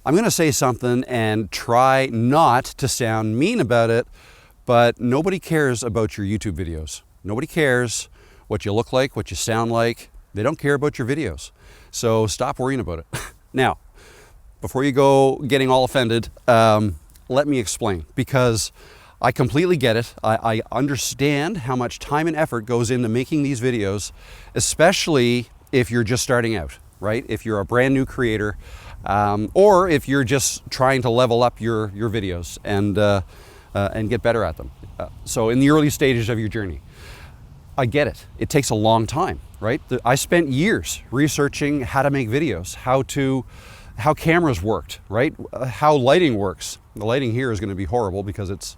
I'm going to say something and try not to sound mean about it, but nobody cares about your YouTube videos. Nobody cares what you look like, what you sound like. They don't care about your videos. So stop worrying about it. Now, before you go getting all offended, let me explain, because I completely get it. I understand how much time and effort goes into making these videos, especially if you're just starting out, right? If you're a brand new creator, or if you're just trying to level up your videos and get better at them. So in the early stages of your journey, I get it. It takes a long time, right? I spent years researching how to make videos, how cameras worked, right? How lighting works. The lighting here is going to be horrible because it's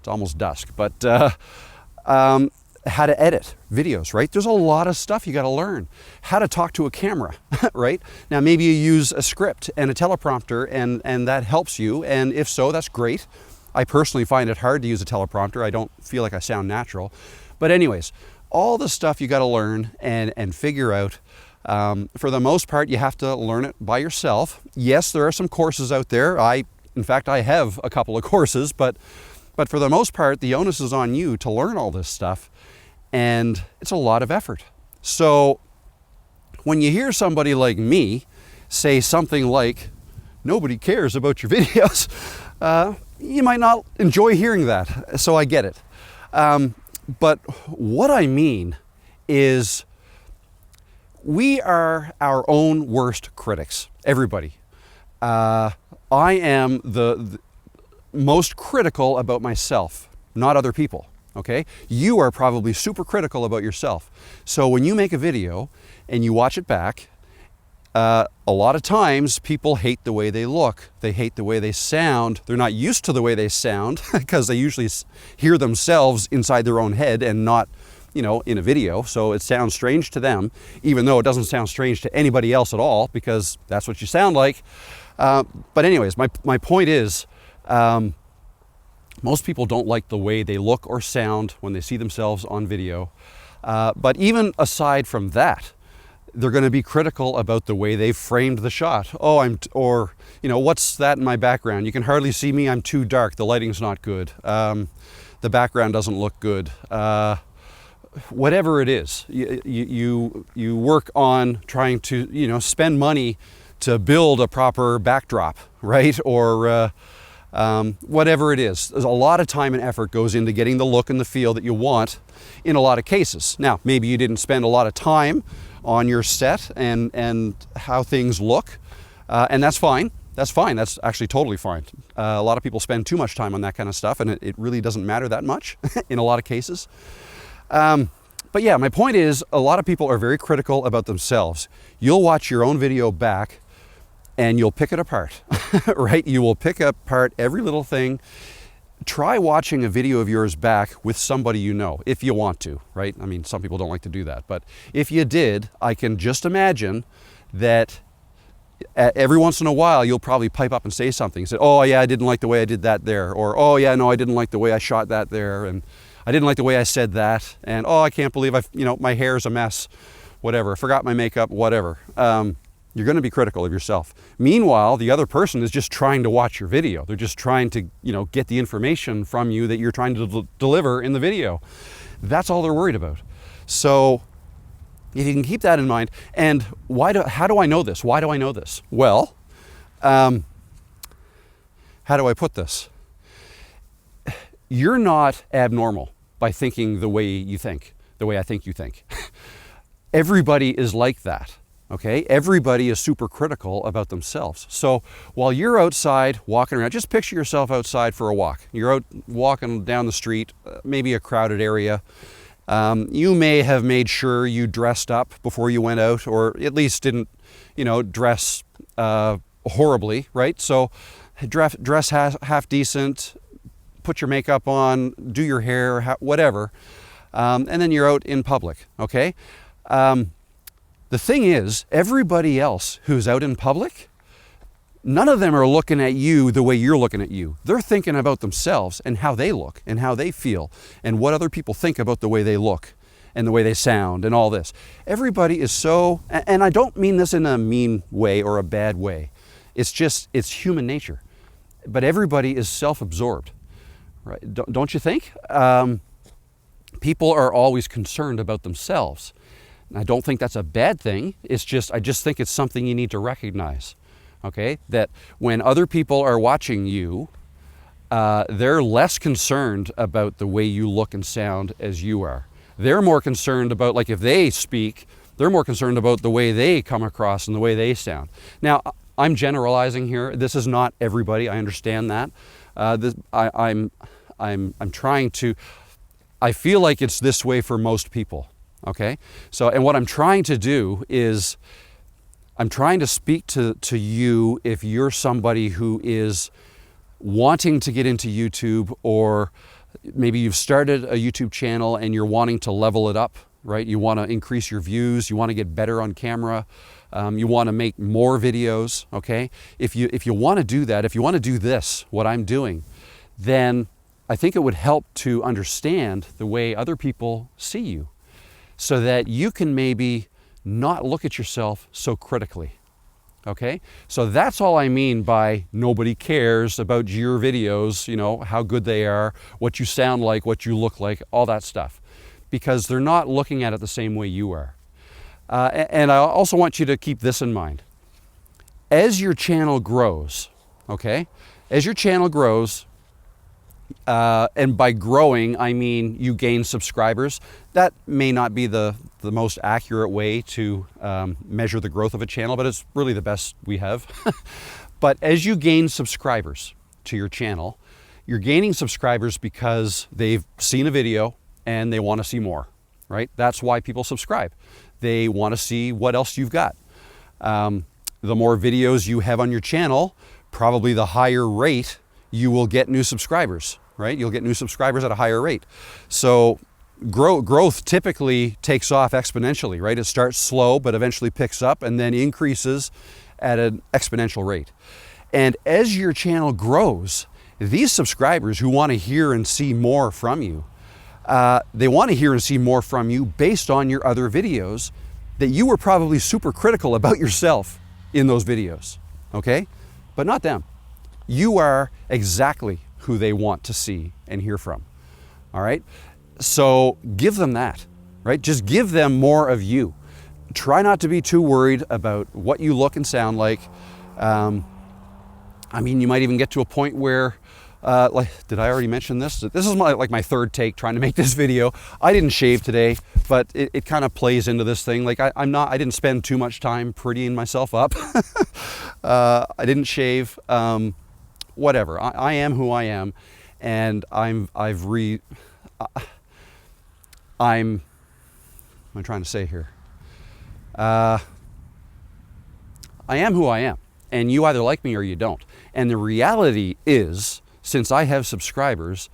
almost dusk, but how to edit videos, right? There's a lot of stuff you got to learn. How to talk to a camera, right? Now, maybe you use a script and a teleprompter and that helps you. And if so, that's great. I personally find it hard to use a teleprompter. I don't feel like I sound natural. But anyways, all the stuff you got to learn and figure out. For the most part, you have to learn it by yourself. Yes, there are some courses out there. In fact, I have a couple of courses, but for the most part, the onus is on you to learn all this stuff. And it's a lot of effort. So when you hear somebody like me say something like, nobody cares about your videos, you might not enjoy hearing that. So I get it. But what I mean is we are our own worst critics, everybody. I am the most critical about myself, not other people. Okay? You are probably super critical about yourself. So when you make a video and you watch it back, a lot of times people hate the way they look. They hate the way they sound. They're not used to the way they sound because they usually hear themselves inside their own head and not, in a video. So it sounds strange to them, even though it doesn't sound strange to anybody else at all because that's what you sound like. But anyways, my point is, most people don't like the way they look or sound when they see themselves on video. But even aside from that, they're going to be critical about the way they've framed the shot. What's that in my background? You can hardly see me. I'm too dark. The lighting's not good. The background doesn't look good. Whatever it is, you work on trying to, spend money to build a proper backdrop, right? Or whatever it is. There's a lot of time and effort goes into getting the look and the feel that you want in a lot of cases. Now, maybe you didn't spend a lot of time on your set and how things look, and that's fine. That's fine. That's actually totally fine. A lot of people spend too much time on that kind of stuff, and it really doesn't matter that much in a lot of cases. But yeah, my point is, a lot of people are very critical about themselves. You'll watch your own video back and you'll pick it apart, right? You will pick apart every little thing. Try watching a video of yours back with somebody you know, if you want to, right? I mean, some people don't like to do that, but if you did, I can just imagine that every once in a while, you'll probably pipe up and say something. Say, oh yeah, I didn't like the way I did that there. Or, oh yeah, no, I didn't like the way I shot that there. And I didn't like the way I said that. And, oh, I can't believe my hair's a mess. Whatever, forgot my makeup, whatever. You're going to be critical of yourself. Meanwhile, the other person is just trying to watch your video. They're just trying to, get the information from you that you're trying to deliver in the video. That's all they're worried about. So if you can keep that in mind, and how do I know this? Why do I know this? Well, how do I put this? You're not abnormal by thinking the way you think, the way I think you think. Everybody is like that. Okay, everybody is super critical about themselves. So while you're outside walking around, just picture yourself outside for a walk. You're out walking down the street, maybe a crowded area. You may have made sure you dressed up before you went out, or at least didn't, dress horribly, right? So dress half decent, put your makeup on, do your hair, whatever, and then you're out in public, okay? The thing is, everybody else who's out in public, none of them are looking at you the way you're looking at you. They're thinking about themselves and how they look and how they feel and what other people think about the way they look and the way they sound and all this. Everybody is so, and I don't mean this in a mean way or a bad way. It's human nature. But everybody is self-absorbed, right? Don't you think? People are always concerned about themselves. And I don't think that's a bad thing. I just think it's something you need to recognize, okay? That when other people are watching you, they're less concerned about the way you look and sound as you are. They're more concerned about, like, if they speak, they're more concerned about the way they come across and the way they sound. Now, I'm generalizing here. This is not everybody. I understand that. I'm trying to. I feel like it's this way for most people. Okay. So, and what I'm trying to do is, I'm trying to speak to you if you're somebody who is wanting to get into YouTube, or maybe you've started a YouTube channel and you're wanting to level it up, right? You want to increase your views, you want to get better on camera, you want to make more videos, okay? If you want to do that, if you want to do this, what I'm doing, then I think it would help to understand the way other people see you, so that you can maybe not look at yourself so critically. Okay, so that's all I mean by nobody cares about your videos, you know, how good they are, what you sound like, what you look like, all that stuff, because they're not looking at it the same way you are. And I also want you to keep this in mind. As your channel grows, okay, as your channel grows, and by growing, I mean you gain subscribers. That may not be the most accurate way to measure the growth of a channel, but it's really the best we have. But as you gain subscribers to your channel, you're gaining subscribers because they've seen a video and they want to see more, right? That's why people subscribe. They want to see what else you've got. The more videos you have on your channel, probably the higher rate you will get new subscribers, right? You'll get new subscribers at a higher rate. So growth typically takes off exponentially, right? It starts slow, but eventually picks up and then increases at an exponential rate. And as your channel grows, these subscribers who want to hear and see more from you, they want to hear and see more from you based on your other videos that you were probably super critical about yourself in those videos, okay? But not them. You are exactly who they want to see and hear from, all right? So give them that, right? Just give them more of you. Try not to be too worried about what you look and sound like. I mean, you might even get to a point where, like, did I already mention this? This is my third take trying to make this video. I didn't shave today, but it kind of plays into this thing. Like, I didn't spend too much time prettying myself up. I didn't shave. Whatever. I am who I am, and what am I trying to say here? I am who I am, and you either like me or you don't. And the reality is, since I have subscribers,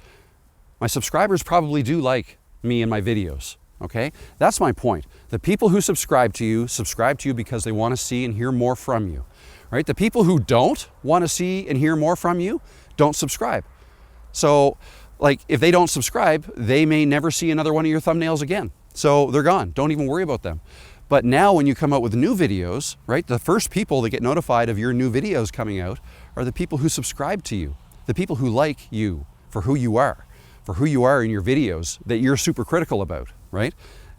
my subscribers probably do like me and my videos, okay? That's my point. The people who subscribe to you because they want to see and hear more from you. Right? The people who don't want to see and hear more from you don't subscribe. So, like, if they don't subscribe, they may never see another one of your thumbnails again. So they're gone. Don't even worry about them. But now when you come out with new videos, right, the first people that get notified of your new videos coming out are the people who subscribe to you, the people who like you for who you are in your videos that you're super critical about, right?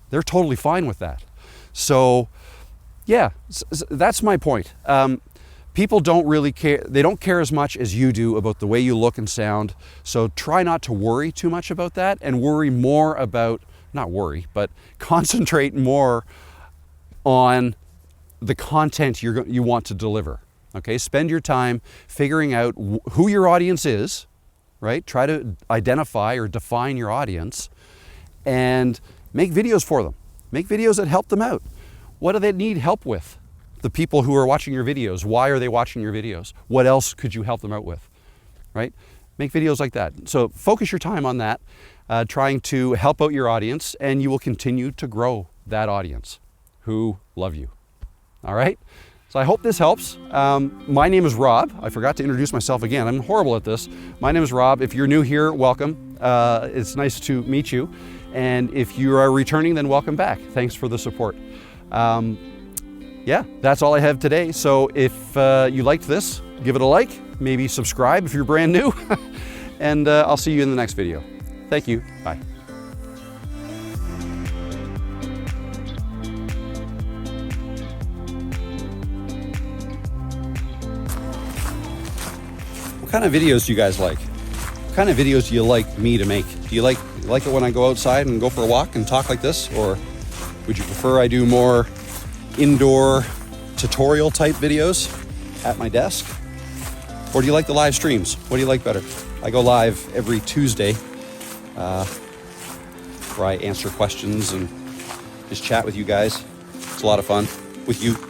They're totally fine with that. So, yeah, that's my point. People don't really care. They don't care as much as you do about the way you look and sound. So try not to worry too much about that, and worry more about, not worry, but concentrate more on the content you want to deliver. Okay, spend your time figuring out who your audience is, right? Try to identify or define your audience and make videos for them. Make videos that help them out. What do they need help with? The people who are watching your videos, why are they watching your videos? What else could you help them out with, right? Make videos like that. So focus your time on that, trying to help out your audience, and you will continue to grow that audience who love you, all right? So I hope this helps. My name is Rob. I forgot to introduce myself again. I'm horrible at this. My name is Rob. If you're new here, welcome. It's nice to meet you. And if you are returning, then welcome back. Thanks for the support. yeah, that's all I have today. So if you liked this, give it a like, maybe subscribe if you're brand new, and I'll see you in the next video. Thank you. Bye. What kind of videos do you guys like? What kind of videos do you like me to make? Do you like it when I go outside and go for a walk and talk like this? Or would you prefer I do more indoor tutorial type videos at my desk? Or do you like the live streams? What do you like better? I go live every Tuesday where I answer questions and just chat with you guys. It's a lot of fun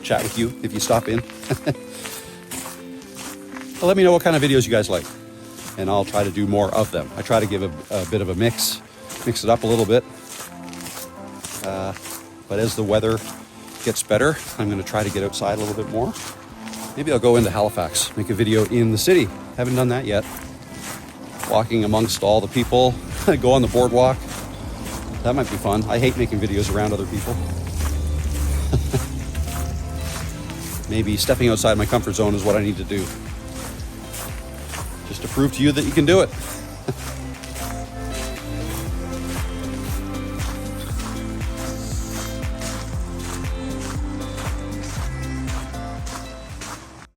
chat with you if you stop in. But let me know what kind of videos you guys like, and I'll try to do more of them. I try to give a bit of a mix it up a little bit. But as the weather gets better, I'm going to try to get outside a little bit more. Maybe I'll go into Halifax, make a video in the city. Haven't done that yet. Walking amongst all the people, go on the boardwalk. That might be fun. I hate making videos around other people. Maybe stepping outside my comfort zone is what I need to do. Just to prove to you that you can do it.